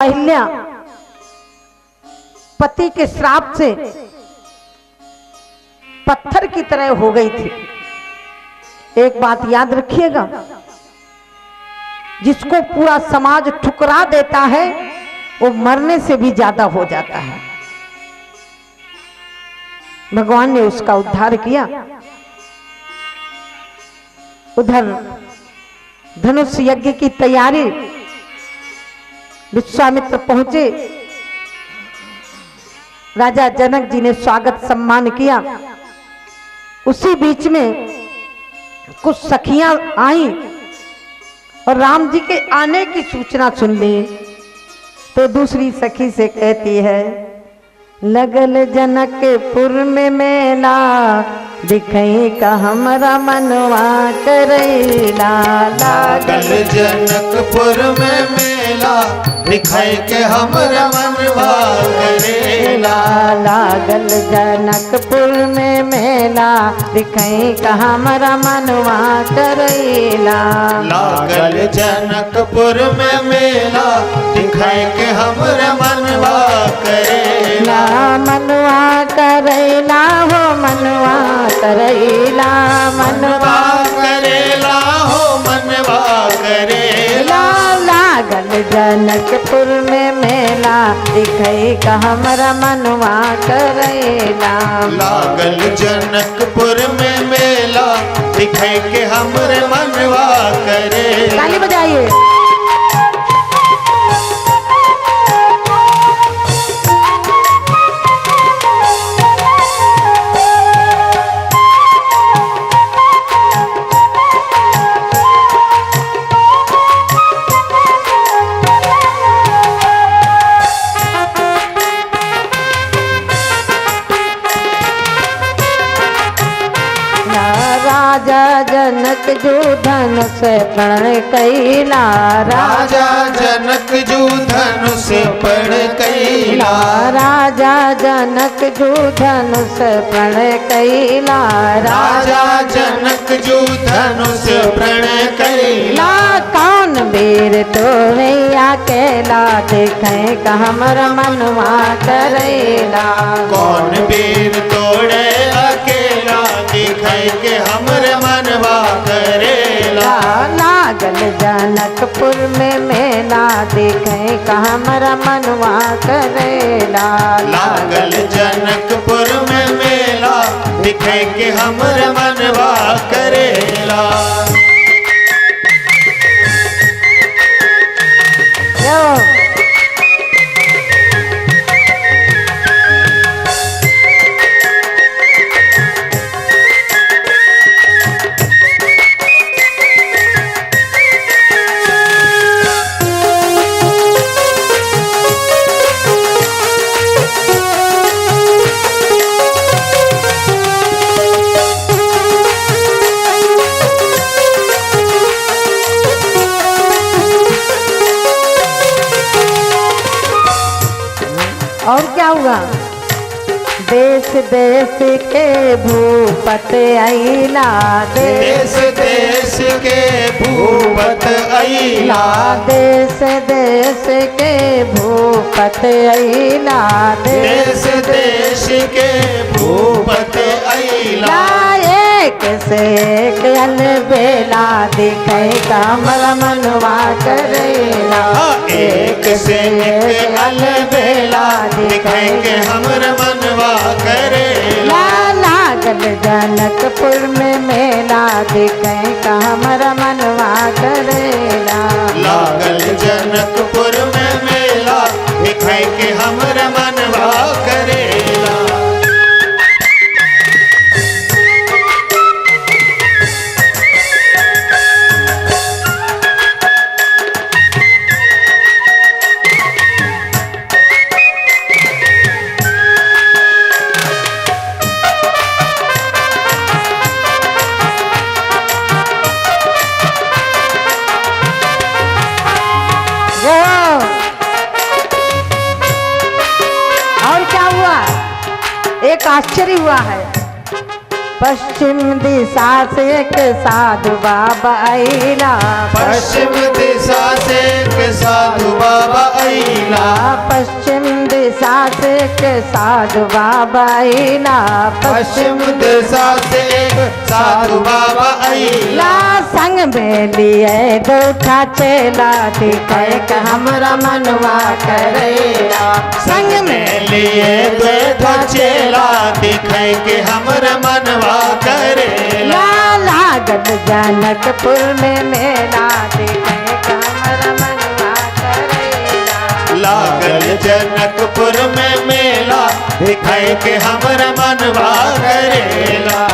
अहिल्या पति के श्राप से पत्थर की तरह हो गई थी। एक बात याद रखिएगा, जिसको पूरा समाज ठुकरा देता है वो मरने से भी ज्यादा हो जाता है। भगवान ने उसका उद्धार किया। उधर धनुष यज्ञ की तैयारी, विश्वामित्र पहुंचे, राजा जनक जी ने स्वागत सम्मान किया। उसी बीच में कुछ सखियां आई और राम जी के आने की सूचना सुन ली, तो दूसरी सखी से कहती है, लगल जनकपुर में मेला, दिखई का हमरा मनवा करैला। लागल जनकपुर में मेला, दिखई के हमरा मनवा करेला। लागल जनकपुर में मेला, दिखई का हमरा मनवा करैला। लागल जनकपुर में मेला, दिखई के हमरा मनवा करेला। मनवा करैला हो मनवा करैला, मनवा करेला हो मनवा करेला। लागल जनकपुर में मेला, दिखई का हमरा मनवा करैला। लागल जनकपुर में मेला, दिखई के हमरे मनवा करेला। ताली बजाइए। राजा जनक जो धनुष प्रण कैला। राजा जनक जो धनुष प्रण कैला। राजा जनक जो धनुष प्रण कैला। राजा जनक जो धनुष प्रण कैला। कौन बेर तोड़ैया केला, देखे का हमरा मनवा करेला। कौन बेर तोड़े अकेला, दिखाई के हमरे मनवा करेला। लागल जनकपुर में मेला, देखे का हमरा मनवा करेला। लागल जनकपुर में मेला, दिखाई के हमरे मनवा करेला। और क्या हुआ? देश देश के भूपत अइला। देश देश के भूपत अइला। देश देश के भूपत अइला। देश देश के भूपत अइला। एक से एक अलबेला, दिखे का हमरा मनवा करेला। एक से एक अलबेला, दिखेंगे हमरा मनवा करेला। लागल जनकपुर में मेला, दिखे का हमरा मनवा करेला। लागल जनकपुर में मेला, दिखेंगे हमरा मनवा करेला। और क्या हुआ? एक आश्चर्य हुआ है। पश्चिम दिशा से एक साधु बाबा आइला, पश्चिम दिशा से एक साधु बाबा आइला, पश्चिम दिशा से एक साधु बाबा आइला, पश्चिम दिशा से एक साधु बाबा आइला, संग में लिए दूठा चेला दिखाए कि हमरा मनवा करेला, संग में लिए दूठा चेला दिखाए कि हमरा मनवा करेला, लागल जनकपुर में मेला दिखाए कि हमरा मनवा करेला, लागल जनकपुर में मेला दिखाए कि हमरा मनवा करेला।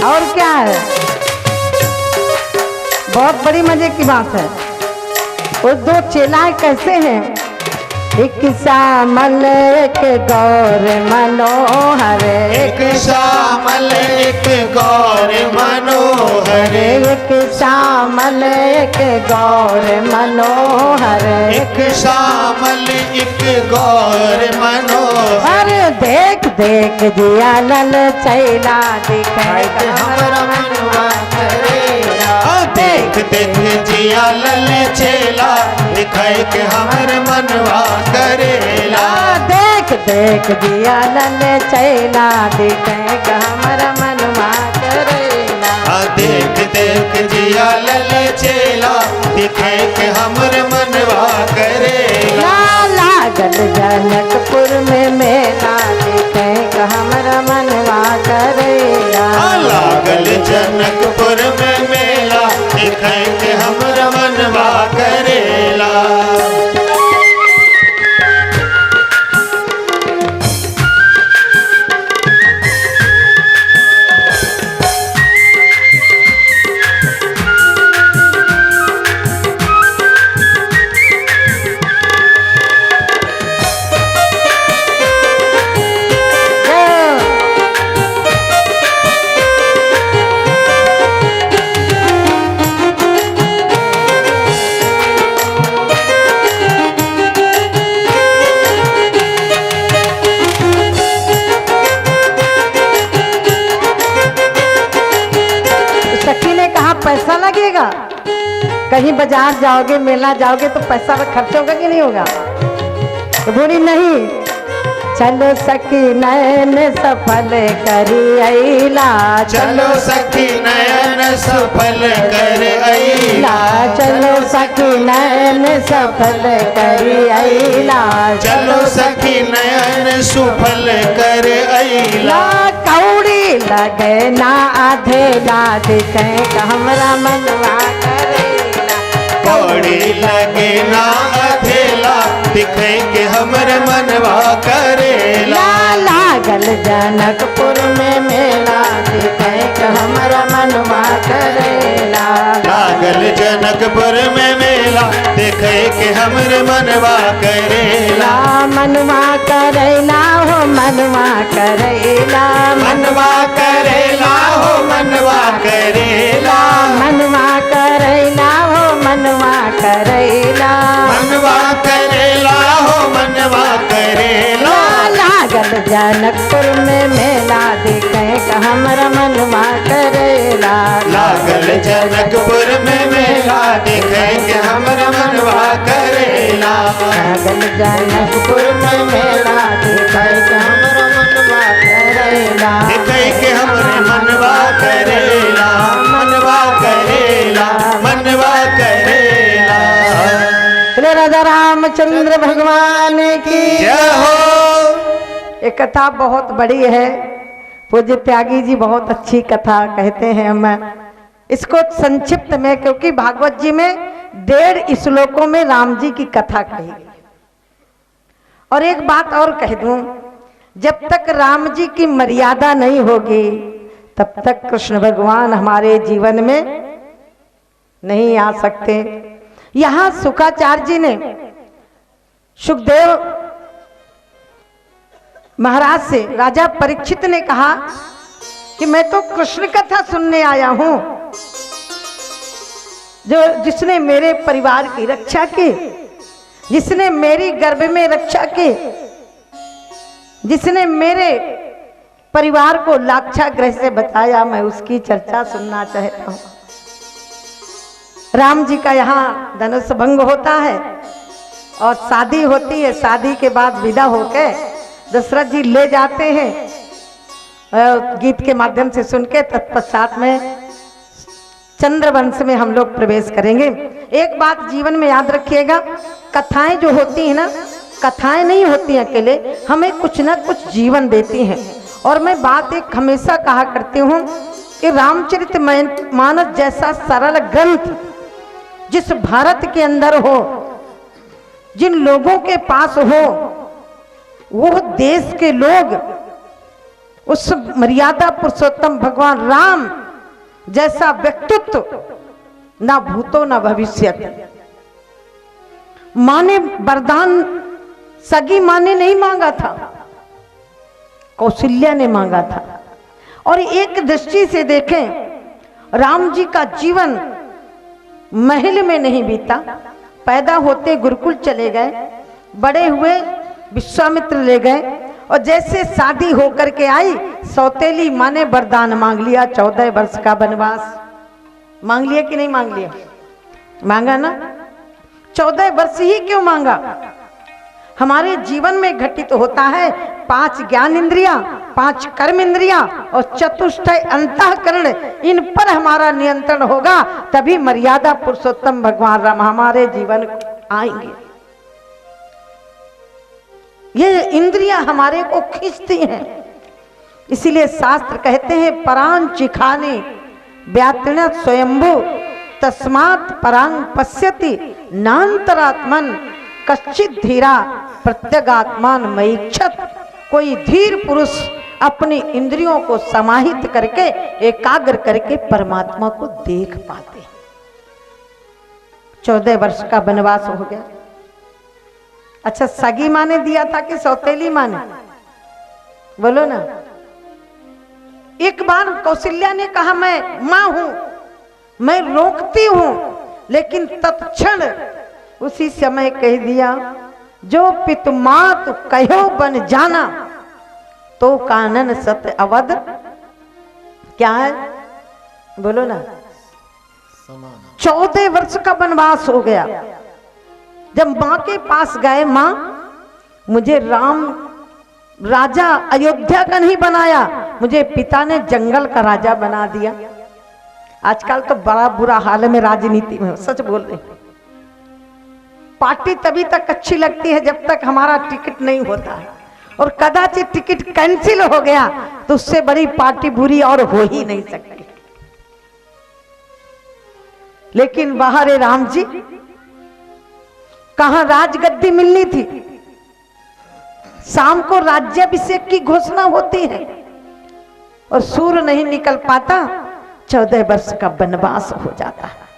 और क्या है, बहुत बड़ी मजे की बात है। वो दो चेलाएं कैसे हैं, एक श्यामल एक गौर मनोहर, एक श्यामल एक गौर मनोहर, एक श्यामल एक गौर मनोहर, एक श्यामल एक गौर मनोहर, देख देख जिया लल चैला दिखाए कि हमरा मनवा करेला, देख देख जिया लल चेला दिखाए कि हमर मनवा करेला, देख देख जिया लल चैला दिखाए कि हमरा मनवा करेला, देख देख जिया लल चेला दिखाए कि हमर मनवा करेला, लागल जनकपुर में मेला दिखाए कि हमरा मनवा करेला, लागल जनकपुर में मेला दिखाए कि हमर मनवा करेला। पैसा लगेगा, कहीं बाजार जाओगे मेला जाओगे तो पैसा खर्च होगा कि नहीं होगा, तो बोली नहीं, चलो सखी नयन सफल करी अइला, चलो सखी नयन सफल कर अइला, चलो सखी नयन सफल करी अइला, चलो सखी नयन सफल कर अइला, कौड़ी लगे ना आधेला दिखे हमरा मनवा करेला, कौड़ी लगे ना अधेला दिखे कि हमर मनवा करेला, लागल जनकपुर में मेला दिखे कि हमरा मनवा करेला, लागल जनकपुर में मेला देखे कि हमर मनवा करेला, मनवा करेला हो मनवा करेला, मनवा करेला हो मनवा करेला, मनवा करेला हो मनवा करेला, मनवा करेला हो मनवा करेला, लागल जनकपुर में मेला दिखे कि हमरा मनवा करेला, लागल जनकपुर में मेला देखे कि हमर मनवा करेला, लागल जनकपुर में मेला दिखे कि हमरा मनवा करेला, देखे कि हमर मनवा करेला, मनवा करेला, मनवा करेला। श्री राजा रामचंद्र भगवान की जय हो। ये कथा बहुत बड़ी है, पूज्य त्यागी जी बहुत अच्छी कथा कहते हैं। हम इसको संक्षिप्त में, क्योंकि भागवत जी में 1.5 श्लोकों में राम जी की कथा कही गई और एक बात और कह दूं, जब तक राम जी की मर्यादा नहीं होगी तब तक कृष्ण भगवान हमारे जीवन में नहीं आ सकते। यहां शुकाचार्य जी ने सुखदेव महाराज से राजा परीक्षित ने कहा कि मैं तो कृष्ण कथा सुनने आया हूं, जिसने मेरे परिवार की रक्षा की, जिसने मेरी गर्भ में रक्षा की, जिसने मेरे परिवार को लाक्षागृह से बचाया, मैं उसकी चर्चा सुनना चाहता हूं। राम जी का यहाँ धनुष भंग होता है और शादी होती है। शादी के बाद विदा होकर दशरथ जी ले जाते हैं गीत के माध्यम से सुन के। तत्पश्चात में चंद्रवंश में हम लोग प्रवेश करेंगे। एक बात जीवन में याद रखिएगा, कथाएं जो होती है ना, कथाएं नहीं होती अकेले, हमें कुछ ना कुछ जीवन देती हैं। और मैं बात एक हमेशा कहा करती हूँ कि रामचरितमानस जैसा सरल ग्रंथ जिस भारत के अंदर हो, जिन लोगों के पास हो, वो देश के लोग उस मर्यादा पुरुषोत्तम भगवान राम जैसा व्यक्तित्व ना भूतो ना भविष्य। माँ ने वरदान सगी माँ ने नहीं मांगा था, कौशल्या ने मांगा था। और एक दृष्टि से देखें, राम जी का जीवन महल में नहीं बीता। पैदा होते गुरुकुल चले गए, बड़े हुए विश्वामित्र ले गए, और जैसे शादी होकर के आई सौतेली माँ ने वरदान मांग लिया, 14 वर्ष का वनवास। मांग लिया कि नहीं मांग लिया? मांगा ना। 14 वर्ष ही क्यों मांगा? हमारे जीवन में घटित होता है 5 ज्ञान इंद्रियां, 5 कर्म इंद्रियां और चतुष्टय अंतःकरण। इन पर हमारा नियंत्रण होगा तभी मर्यादा पुरुषोत्तम भगवान राम हमारे जीवन आएंगे। ये इंद्रियां हमारे को खींचती हैं। इसीलिए शास्त्र कहते हैं परां चिखाने व्यात्रण स्वयंभू तस्मात् परां पश्यति नान्तरात्मन कश्चित धीरा प्रत्यगात्मान मईक्षत। कोई धीर पुरुष अपनी इंद्रियों को समाहित करके एकाग्र करके परमात्मा को देख पाते। 14 वर्ष का वनवास हो गया। अच्छा, सगी माँ ने दिया था कि सौतेली माँ ने? बोलो ना। एक बार कौशल्या ने कहा मैं माँ हूं, मैं रोकती हूं, लेकिन तत्क्षण उसी समय कह दिया जो पितु मात कहो बन जाना तो कानन सत अवध। क्या है? बोलो ना। 14 वर्ष का वनवास हो गया। जब मां के पास गए, मां मुझे राम राजा अयोध्या का नहीं बनाया, मुझे पिता ने जंगल का राजा बना दिया। आजकल तो बड़ा बुरा हाल है में राजनीति में, सच बोल रहे हैं। पार्टी तभी तक अच्छी लगती है जब तक हमारा टिकट नहीं होता है, और कदाचित टिकट कैंसिल हो गया तो उससे बड़ी पार्टी बुरी और हो ही नहीं सकती। लेकिन बाहर राम जी कहां राजगद्दी मिलनी थी। शाम को राज्याभिषेक की घोषणा होती है और सूर्य नहीं निकल पाता, 14 वर्ष का वनवास हो जाता है।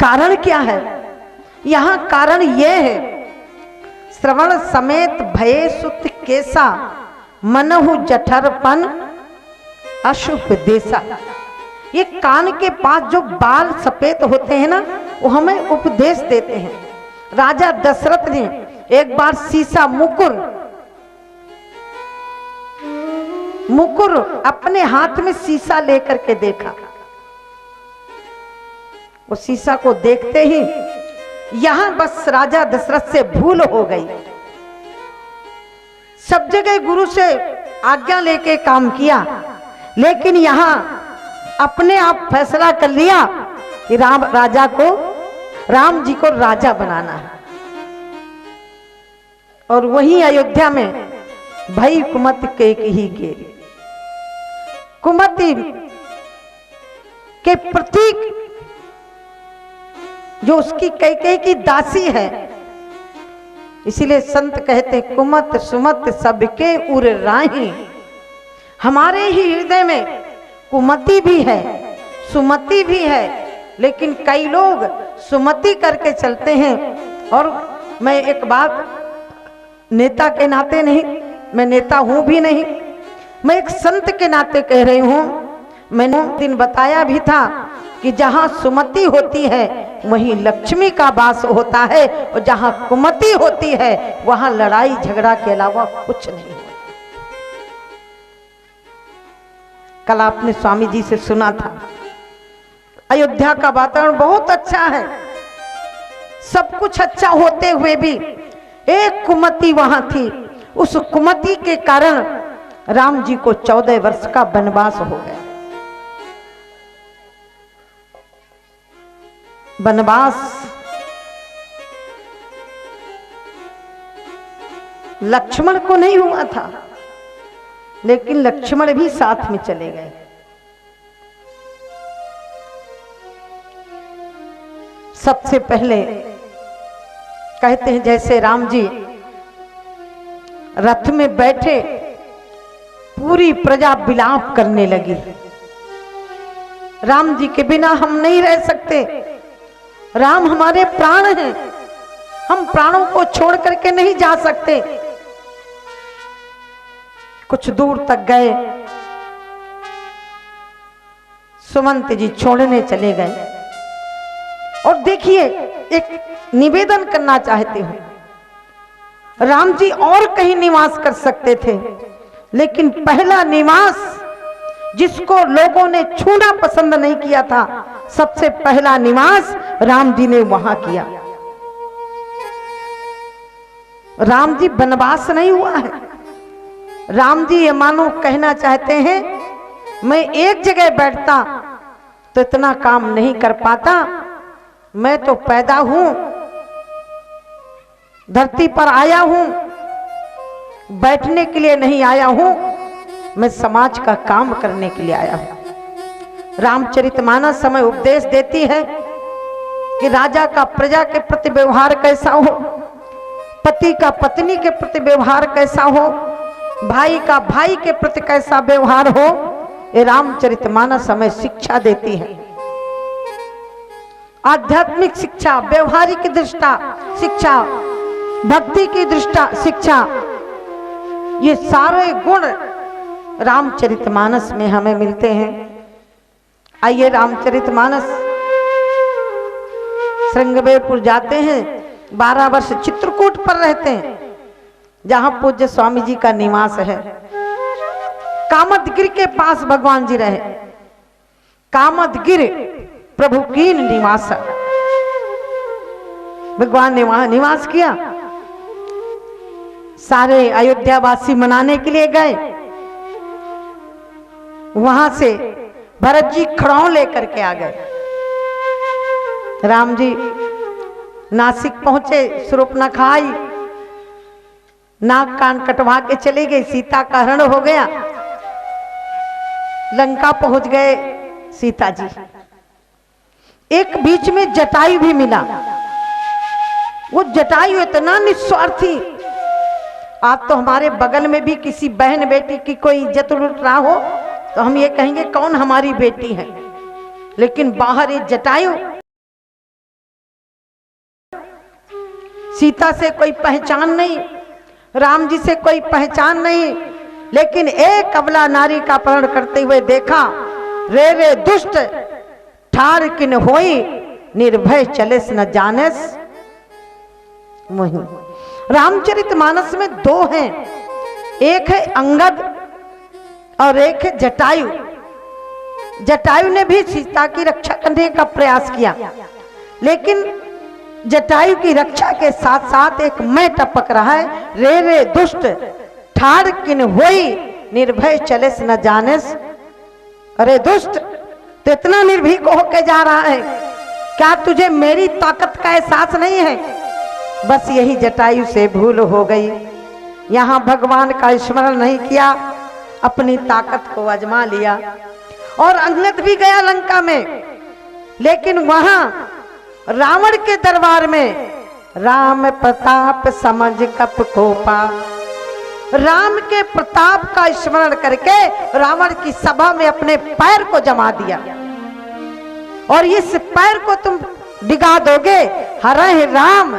कारण क्या है? यहां कारण यह है, श्रवण समेत भये सुत केसा मनहु जठरपन अशुभ देसा। ये कान के पास जो बाल सफेद होते हैं ना, वो हमें उपदेश देते हैं। राजा दशरथ ने एक बार शीशा मुकुर अपने हाथ में शीशा लेकर के देखा। वो शीशा को देखते ही यहां बस राजा दशरथ से भूल हो गई। सब जगह गुरु से आज्ञा लेके काम किया, लेकिन यहां अपने आप फैसला कर लिया कि राम जी को राजा बनाना है। और वहीं अयोध्या में भई कुमति कैकेयी के कुमति के प्रतीक जो उसकी कैकेयी की दासी है। इसीलिए संत कहते कुमत सुमत सबके उर राही। हमारे ही हृदय में कुमति भी है, सुमति भी है, लेकिन कई लोग सुमति करके चलते हैं। और मैं एक बात नेता के नाते नहीं, मैं नेता हूं भी नहीं, मैं एक संत के नाते कह रही हूं। मैंने दिन बताया भी था कि जहां सुमति होती है वहीं लक्ष्मी का वास होता है, और जहां कुमति होती है वहां लड़ाई झगड़ा के अलावा कुछ नहीं है। कल आपने स्वामी जी से सुना था, अयोध्या का वातावरण बहुत अच्छा है, सब कुछ अच्छा होते हुए भी एक कुमति वहां थी। उस कुमति के कारण राम जी को 14 वर्ष का वनवास हो गया। वनवास लक्ष्मण को नहीं हुआ था, लेकिन लक्ष्मण भी साथ में चले गए। सबसे पहले कहते हैं जैसे राम जी रथ में बैठे, पूरी प्रजा विलाप करने लगी, राम जी के बिना हम नहीं रह सकते, राम हमारे प्राण हैं, हम प्राणों को छोड़ करके नहीं जा सकते। कुछ दूर तक गए, सुमंत जी छोड़ने चले गए। और देखिए, एक निवेदन करना चाहते हो, राम जी और कहीं निवास कर सकते थे, लेकिन पहला निवास जिसको लोगों ने छूना पसंद नहीं किया था, सबसे पहला निवास राम जी ने वहां किया। राम जी वनवास नहीं हुआ है। राम जी ये मानो कहना चाहते हैं, मैं एक जगह बैठता तो इतना काम नहीं कर पाता, मैं तो पैदा हूं, धरती पर आया हूं, बैठने के लिए नहीं आया हूं, मैं समाज का काम करने के लिए आया हूं। रामचरितमानस हमें उपदेश देती है कि राजा का प्रजा के प्रति व्यवहार कैसा हो, पति का पत्नी के प्रति व्यवहार कैसा हो, भाई का भाई के प्रति कैसा व्यवहार हो। ये रामचरितमानस हमें शिक्षा देती है। आध्यात्मिक शिक्षा, व्यवहारिक दृष्टा शिक्षा, भक्ति की दृष्टा शिक्षा, ये सारे गुण रामचरितमानस में हमें मिलते हैं। आइए रामचरितमानस, श्रृंगवेरपुर जाते हैं, 12 वर्ष चित्रकूट पर रहते हैं, जहां पूज्य स्वामी जी का निवास है। कामदगिरि के पास भगवान जी रहे। कामदगिरि प्रभु की निवास, भगवान ने वहां निवास किया। सारे अयोध्यावासी मनाने के लिए गए। वहां से भरत जी खड़ाऊ लेकर के आ गए। राम जी नासिक पहुंचे, शूर्पणखा आई, नाक कान कटवा के चले गए, सीता का हरण हो गया। लंका पहुंच गए सीता जी। एक बीच में जटायु भी मिला। वो जटायु इतना निस्वार्थी, आप तो हमारे बगल में भी किसी बहन बेटी की कोई इज्जत लूट रहा हो तो हम ये कहेंगे कौन हमारी बेटी है, लेकिन बाहर ये जटायु, सीता से कोई पहचान नहीं, राम जी से कोई पहचान नहीं, लेकिन एक अबला नारी का अपहरण करते हुए देखा। रे रे दुष्ट ठार किन होई, निर्भय चलेस न जानेस मोहि। रामचरितमानस में 2 हैं, एक है अंगद और एक है जटायु। जटायु ने भी सीता की रक्षा करने का प्रयास किया, लेकिन जटायु की रक्षा के साथ साथ एक मैं टपक रहा है, रे रे दुष्ट ठाड़ किन होई, निर्भय चलेस न जानेस। अरे दुष्ट, तो इतना निर्भीक होके जा रहा है, क्या तुझे मेरी ताकत का एहसास नहीं है? बस यही जटायु से भूल हो गई। यहाँ भगवान का स्मरण नहीं किया, अपनी ताकत को आजमा लिया। और अंगद भी गया लंका में, लेकिन वहां रावण के दरबार में राम प्रताप समझ कप कोपा, राम के प्रताप का स्मरण करके रावण की सभा में अपने पैर को जमा दिया, और इस पैर को तुम डिगा दोगे, हरे राम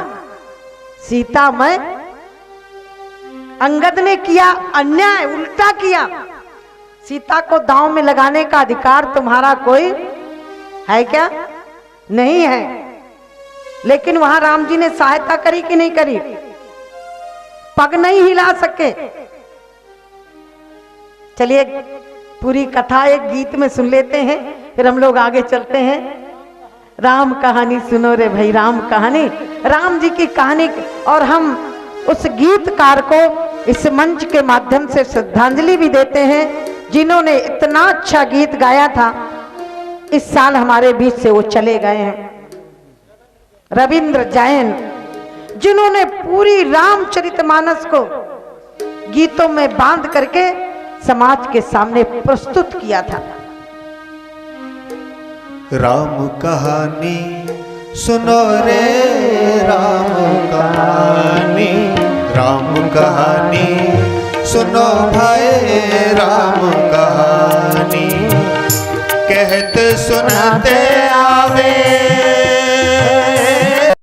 सीता मैं। अंगद ने किया अन्याय, उल्टा किया। सीता को दांव में लगाने का अधिकार तुम्हारा कोई है क्या? नहीं है। लेकिन वहां राम जी ने सहायता करी कि नहीं करी? पग नहीं हिला सके। चलिए पूरी कथा एक गीत में सुन लेते हैं, फिर हम लोग आगे चलते हैं। राम कहानी सुनो रे भाई, राम कहानी, राम जी की कहानी। और हम उस गीतकार को इस मंच के माध्यम से श्रद्धांजलि भी देते हैं, जिन्होंने इतना अच्छा गीत गाया था। इस साल हमारे बीच से वो चले गए हैं, रविंद्र जैन, जिन्होंने पूरी रामचरितमानस को गीतों में बांध करके समाज के सामने प्रस्तुत किया था। राम कहानी सुनो रे, राम कहानी, राम कहानी सुनो भाई, राम कहानी कहते सुनाते आवे